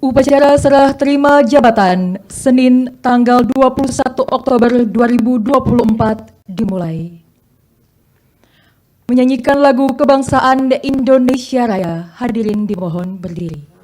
Upacara serah terima jabatan Senin tanggal 21 Oktober 2024 dimulai. Menyanyikan lagu kebangsaan Indonesia Raya, hadirin dimohon berdiri.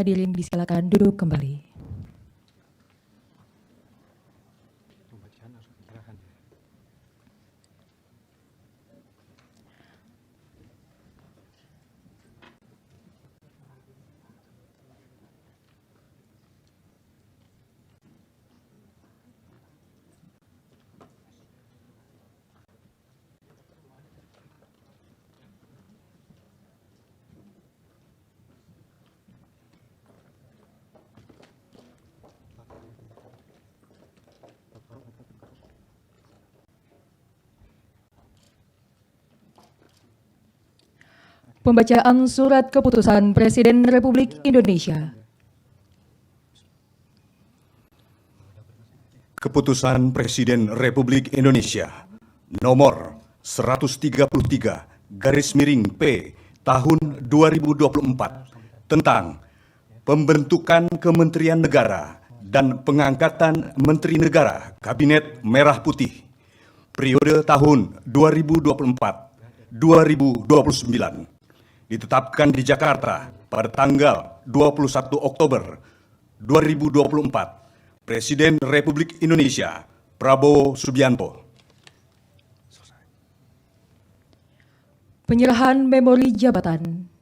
Hadirin disilakan duduk kembali. Pembacaan Surat Keputusan Presiden Republik Indonesia. Keputusan Presiden Republik Indonesia nomor 133/P tahun 2024 tentang pembentukan Kementerian Negara dan pengangkatan Menteri Negara Kabinet Merah Putih periode tahun 2024-2029 ditetapkan di Jakarta pada tanggal 21 Oktober 2024. Presiden Republik Indonesia Prabowo Subianto. Penyerahan memori jabatan.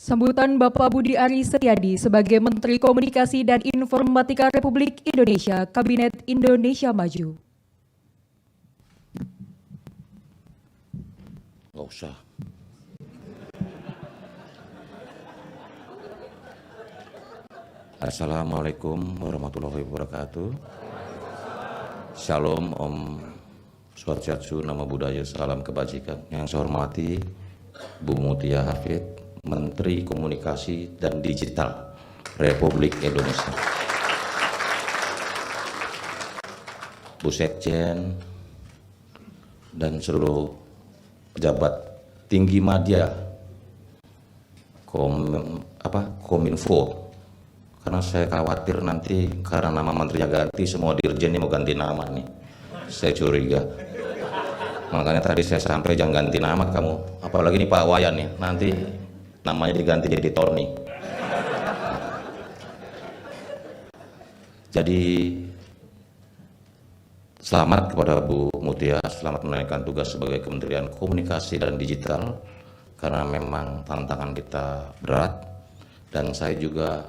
Sambutan Bapak Budi Aris Setiadi sebagai Menteri Komunikasi dan Informatika Republik Indonesia, Kabinet Indonesia Maju. Nggak usah. Assalamualaikum warahmatullahi wabarakatuh. Shalom, Om Swastiastu, Namo Buddhaya, salam kebajikan. Yang saya hormati Bu Mutia Hafid, Menteri Komunikasi dan Digital Republik Indonesia. Bu Sekjen dan seluruh pejabat tinggi media Kominfo. Karena saya khawatir nanti karena nama menterinya ganti, semua dirjen ini mau ganti nama nih. Saya curiga. Makanya tadi saya sampai jangan ganti nama kamu. Apalagi ini Pak Wayan nih, nanti namanya diganti jadi Tony. Jadi selamat kepada Bu Mutia, selamat menunaikan tugas sebagai Kementerian Komunikasi dan Digital. Karena memang tantangan kita berat. Dan saya juga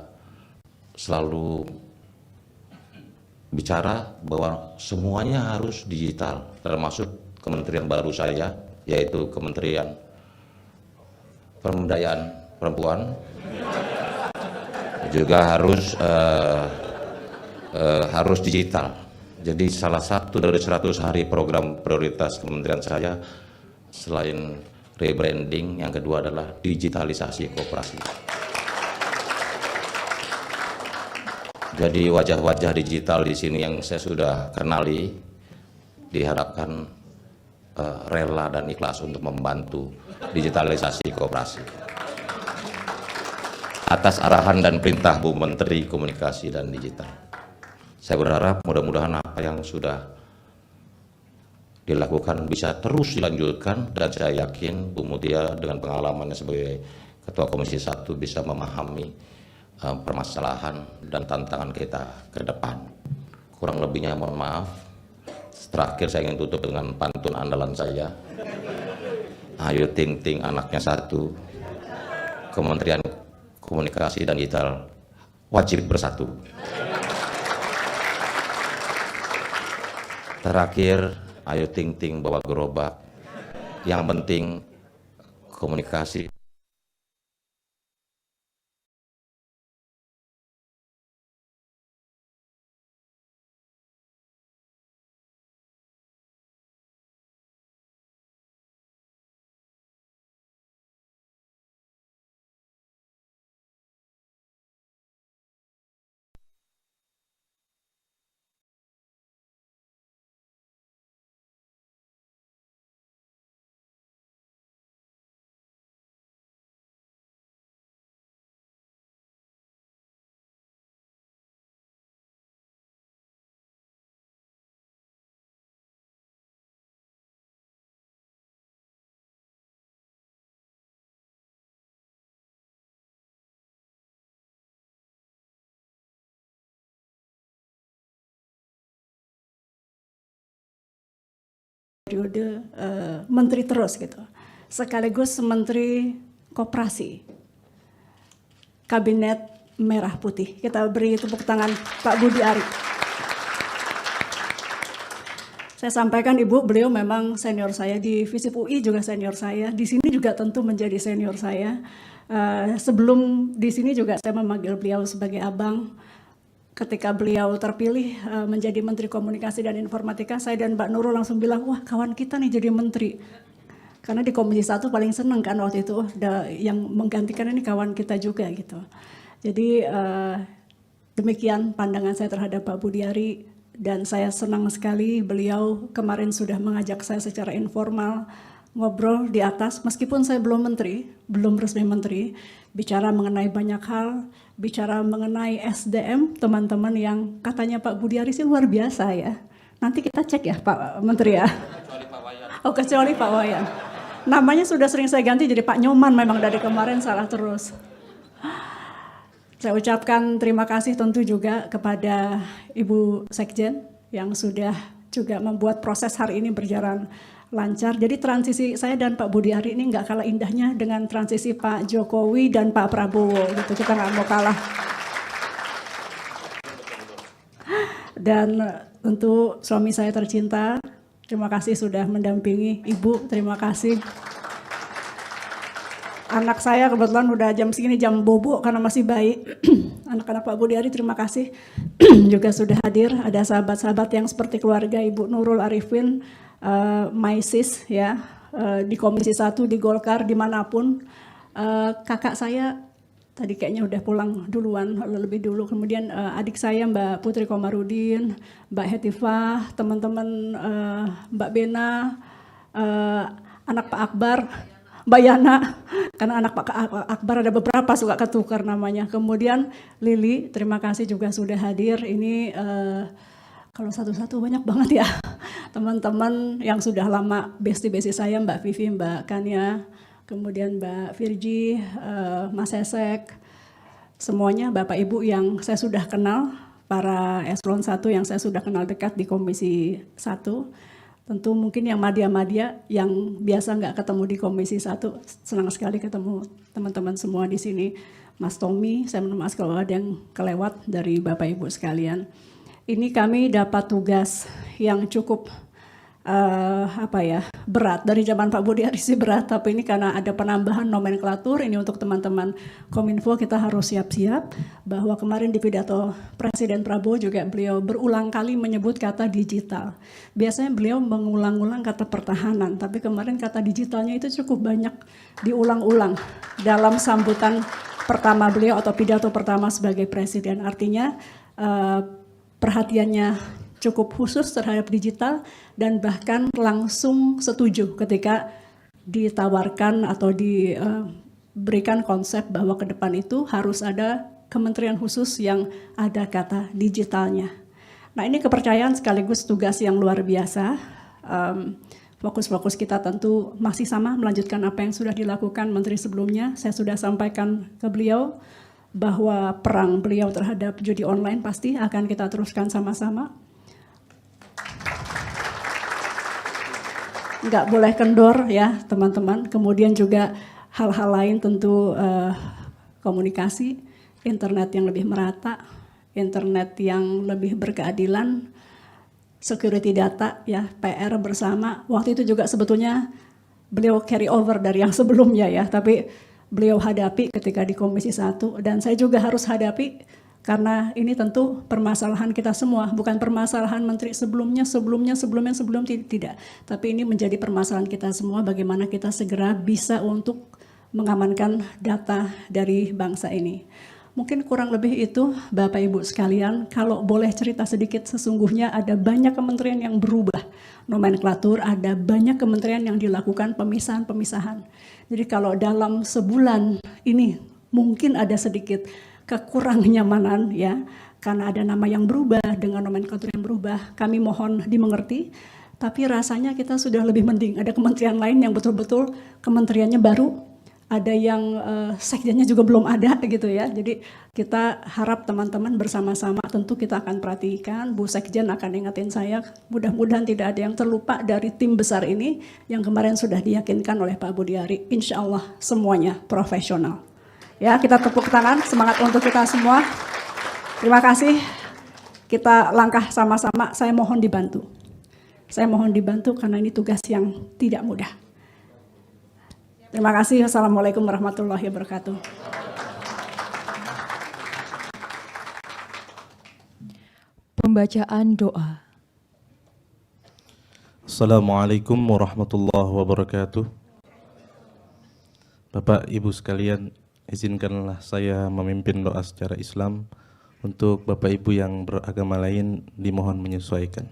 selalu bicara bahwa semuanya harus digital, termasuk kementerian baru saya, yaitu Kementerian Pemberdayaan Perempuan, juga harus digital. Jadi salah satu dari 100 hari program prioritas kementerian saya selain rebranding, yang kedua adalah digitalisasi koperasi. Jadi wajah-wajah digital di sini yang saya sudah kenali diharapkan rela dan ikhlas untuk membantu digitalisasi koperasi. Atas arahan dan perintah Bu Menteri Komunikasi dan Digital, saya berharap mudah-mudahan apa yang sudah dilakukan bisa terus dilanjutkan, dan saya yakin Bu Mutia dengan pengalamannya sebagai Ketua Komisi 1 bisa memahami permasalahan dan tantangan kita ke depan. Kurang lebihnya mohon maaf. Terakhir saya ingin tutup dengan pantun andalan saya. Ayo ting ting anaknya satu. Kementerian Komunikasi dan Digital wajib bersatu. Terakhir, ayo ting ting bawa gerobak. Yang penting komunikasi. Periode menteri terus gitu, sekaligus menteri koperasi, kabinet merah putih. Kita beri tepuk tangan Pak Budi Ari. Saya sampaikan Ibu, beliau memang senior saya di FISIP UI, juga senior saya di sini, juga tentu menjadi senior saya. Sebelum di sini juga saya memanggil beliau sebagai abang. Ketika beliau terpilih menjadi Menteri Komunikasi dan Informatika, saya dan Mbak Nurul langsung bilang, wah kawan kita nih jadi menteri. Karena di Komisi 1 paling seneng kan waktu itu, yang menggantikan ini kawan kita juga gitu. Jadi demikian pandangan saya terhadap Pak Budi Ari, dan saya senang sekali beliau kemarin sudah mengajak saya secara informal ngobrol di atas, meskipun saya belum menteri, belum resmi menteri, bicara mengenai banyak hal, bicara mengenai SDM, teman-teman yang katanya Pak Budi Ari sih luar biasa ya. Nanti kita cek ya Pak Menteri ya. Kecuali Pak Wayan. Oh kecuali Pak Wayan. Namanya sudah sering saya ganti jadi Pak Nyoman, memang dari kemarin salah terus. Saya ucapkan terima kasih tentu juga kepada Ibu Sekjen yang sudah juga membuat proses hari ini berjalan lancar. Jadi transisi saya dan Pak Budi Ari ini nggak kalah indahnya dengan transisi Pak Jokowi dan Pak Prabowo gitu. Kita nggak mau kalah. Dan tentu suami saya tercinta, terima kasih sudah mendampingi Ibu, terima kasih. Anak saya kebetulan udah jam segini, jam bobo karena masih bayi. Anak-anak Pak Budi Ari terima kasih juga sudah hadir. Ada sahabat-sahabat yang seperti keluarga Ibu Nurul Arifin, my sis ya, di Komisi 1, di Golkar, dimanapun. Kakak saya tadi kayaknya udah pulang duluan, lebih dulu. Kemudian adik saya Mbak Putri Komarudin, Mbak Hetifah, teman-teman Mbak Bena, anak Pak Akbar, Mbak Yana, karena anak Pak Akbar ada beberapa suka ketukar namanya. Kemudian Lili, terima kasih juga sudah hadir. Ini kalau satu-satu banyak banget ya. Teman-teman yang sudah lama, besti-besti saya, Mbak Vivi, Mbak Kania, kemudian Mbak Virgi, Mas Esek, semuanya Bapak Ibu yang saya sudah kenal, para eselon 1 yang saya sudah kenal dekat di Komisi 1. Tentu mungkin yang madya-madya yang biasa nggak ketemu di Komisi 1, senang sekali ketemu teman-teman semua di sini. Mas Tommy, saya minta maaf kalau ada yang kelewat dari Bapak Ibu sekalian. Ini kami dapat tugas yang cukup berat. Dari zaman Pak Budi Ari sih berat, tapi ini karena ada penambahan nomenklatur, ini untuk teman-teman Kominfo kita harus siap-siap, bahwa kemarin di pidato Presiden Prabowo juga beliau berulang kali menyebut kata digital. Biasanya beliau mengulang-ulang kata pertahanan, tapi kemarin kata digitalnya itu cukup banyak diulang-ulang dalam sambutan pertama beliau atau pidato pertama sebagai Presiden. Artinya perhatiannya cukup khusus terhadap digital dan bahkan langsung setuju ketika ditawarkan atau diberikan konsep bahwa ke depan itu harus ada kementerian khusus yang ada kata digitalnya. Nah, ini kepercayaan sekaligus tugas yang luar biasa. Fokus-fokus kita tentu masih sama, melanjutkan apa yang sudah dilakukan menteri sebelumnya. Saya sudah sampaikan ke beliau bahwa perang beliau terhadap judi online pasti akan kita teruskan sama-sama. Nggak boleh kendor ya teman-teman. Kemudian juga hal-hal lain tentu komunikasi, internet yang lebih merata, internet yang lebih berkeadilan, security data ya, PR bersama. Waktu itu juga sebetulnya beliau carry over dari yang sebelumnya ya, tapi beliau hadapi ketika di Komisi 1 dan saya juga harus hadapi. Karena ini tentu permasalahan kita semua, bukan permasalahan menteri sebelum tidak. Tapi ini menjadi permasalahan kita semua, bagaimana kita segera bisa untuk mengamankan data dari bangsa ini. Mungkin kurang lebih itu Bapak Ibu sekalian, kalau boleh cerita sedikit, sesungguhnya ada banyak kementerian yang berubah nomenklatur, ada banyak kementerian yang dilakukan pemisahan-pemisahan. Jadi kalau dalam sebulan ini mungkin ada sedikit kekurang nyamanan ya, karena ada nama yang berubah dengan nomenklatur yang berubah. Kami mohon dimengerti, tapi rasanya kita sudah lebih mending. Ada kementerian lain yang betul-betul kementeriannya baru, ada yang sekjennya juga belum ada gitu ya. Jadi kita harap teman-teman bersama-sama tentu kita akan perhatikan. Bu Sekjen akan ingatin saya, mudah-mudahan tidak ada yang terlupa dari tim besar ini yang kemarin sudah diyakinkan oleh Pak Budi Ari. Insya Allah semuanya profesional. Ya, kita tepuk tangan, semangat untuk kita semua. Terima kasih. Kita langkah sama-sama, saya mohon dibantu. Saya mohon dibantu karena ini tugas yang tidak mudah. Terima kasih. Assalamualaikum warahmatullahi wabarakatuh. Pembacaan doa. Assalamualaikum warahmatullahi wabarakatuh. Bapak, Ibu sekalian, izinkanlah saya memimpin doa secara Islam. Untuk Bapak Ibu yang beragama lain dimohon menyesuaikan.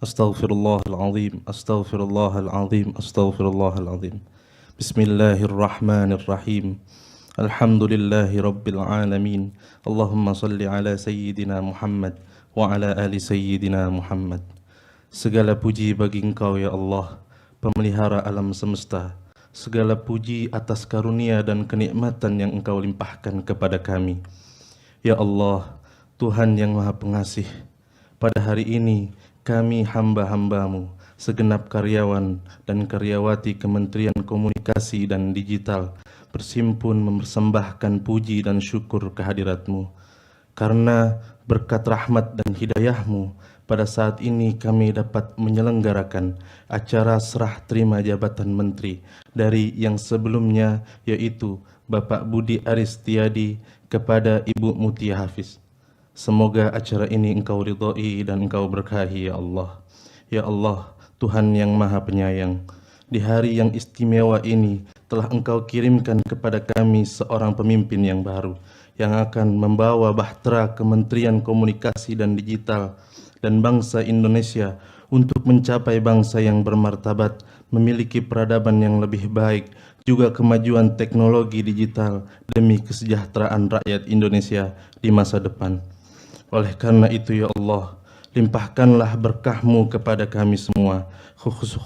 Astaghfirullahaladzim, astaghfirullahaladzim, astaghfirullahaladzim. Bismillahirrahmanirrahim. Alhamdulillahi rabbil alamin. Allahumma salli ala sayyidina Muhammad wa ala ali sayyidina Muhammad. Segala puji bagi Engkau ya Allah, pemelihara alam semesta. Segala puji atas karunia dan kenikmatan yang Engkau limpahkan kepada kami. Ya Allah, Tuhan yang Maha Pengasih, pada hari ini kami hamba-hambamu, segenap karyawan dan karyawati Kementerian Komunikasi dan Digital bersimpun mempersembahkan puji dan syukur kehadiratmu. Karena berkat rahmat dan hidayahmu, pada saat ini kami dapat menyelenggarakan acara serah terima jabatan menteri dari yang sebelumnya, yaitu Bapak Budi Aris Setiadi kepada Ibu Mutia Hafiz. Semoga acara ini Engkau ridhai dan Engkau berkahi, ya Allah. Ya Allah, Tuhan yang Maha Penyayang, di hari yang istimewa ini telah Engkau kirimkan kepada kami seorang pemimpin yang baru, yang akan membawa bahtera Kementerian Komunikasi dan Digital dan bangsa Indonesia untuk mencapai bangsa yang bermartabat, memiliki peradaban yang lebih baik, juga kemajuan teknologi digital demi kesejahteraan rakyat Indonesia di masa depan. Oleh karena itu, ya Allah, limpahkanlah berkah-Mu kepada kami semua,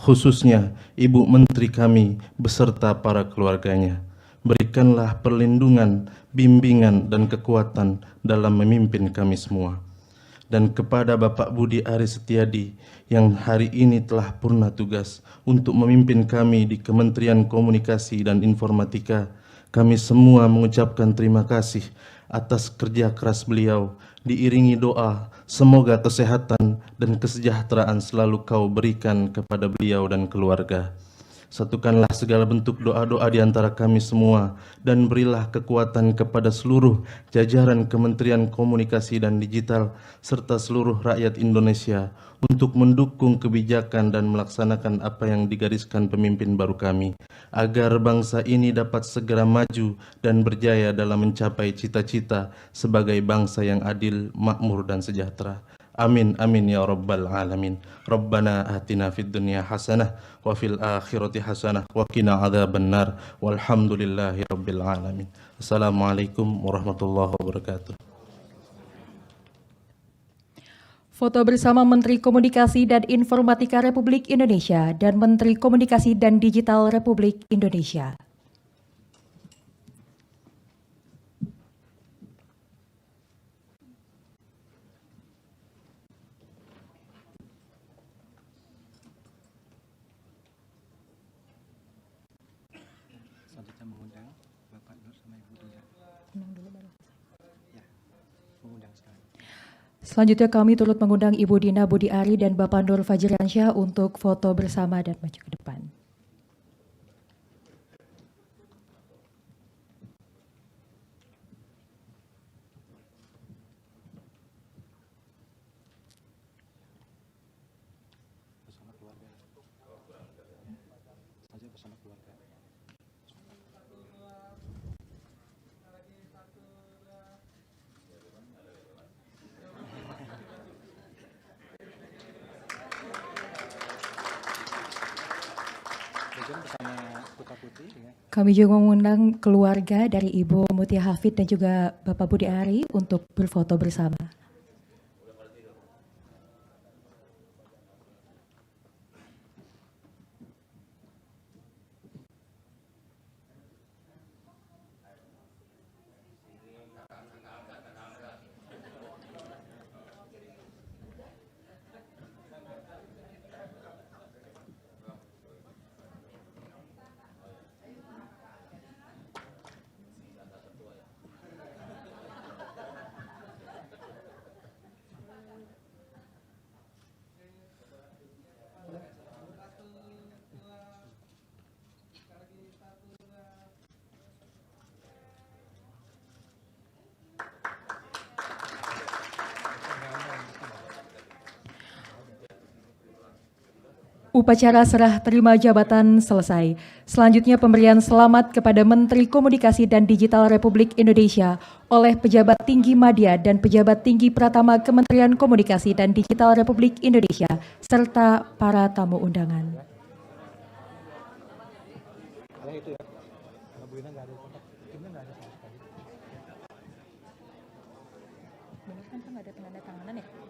khususnya Ibu Menteri kami beserta para keluarganya. Berikanlah perlindungan, bimbingan, dan kekuatan dalam memimpin kami semua. Dan kepada Bapak Budi Aris Setiadi yang hari ini telah purna tugas untuk memimpin kami di Kementerian Komunikasi dan Informatika, kami semua mengucapkan terima kasih atas kerja keras beliau, diiringi doa semoga kesehatan dan kesejahteraan selalu Kau berikan kepada beliau dan keluarga. Satukanlah segala bentuk doa-doa di antara kami semua dan berilah kekuatan kepada seluruh jajaran Kementerian Komunikasi dan Digital serta seluruh rakyat Indonesia untuk mendukung kebijakan dan melaksanakan apa yang digariskan pemimpin baru kami, agar bangsa ini dapat segera maju dan berjaya dalam mencapai cita-cita sebagai bangsa yang adil, makmur, dan sejahtera. Amin amin ya rabbal alamin. Rabbana atina fid dunya hasanah wa fil akhirati hasanah wa qina adzabannar. Walhamdulillahi rabbil alamin. Assalamualaikum warahmatullahi wabarakatuh. Foto bersama Menteri Komunikasi dan Informatika Republik Indonesia dan Menteri Komunikasi dan Digital Republik Indonesia. Selanjutnya mengundang Bapak Nur sama Ibu Dia. Ya, mengundang sekali. Selanjutnya kami turut mengundang Ibu Dina Budi Ari dan Bapak Nur Fajriansyah untuk foto bersama dan maju ke depan. Bersama keluarga. Saja bersama keluarga. Bersama Putra Putri ya. Kami juga mengundang keluarga dari Ibu Mutia Hafid dan juga Bapak Budi Ari untuk berfoto bersama. Upacara serah terima jabatan selesai. Selanjutnya pemberian selamat kepada Menteri Komunikasi dan Digital Republik Indonesia oleh pejabat tinggi Madya dan pejabat tinggi Pratama Kementerian Komunikasi dan Digital Republik Indonesia serta para tamu undangan. Kalau itu ya, kalau Bu Ina nggak ada kontak, timnya nggak ada sama sekali. Benar kan nggak ada penanda tanganan ya?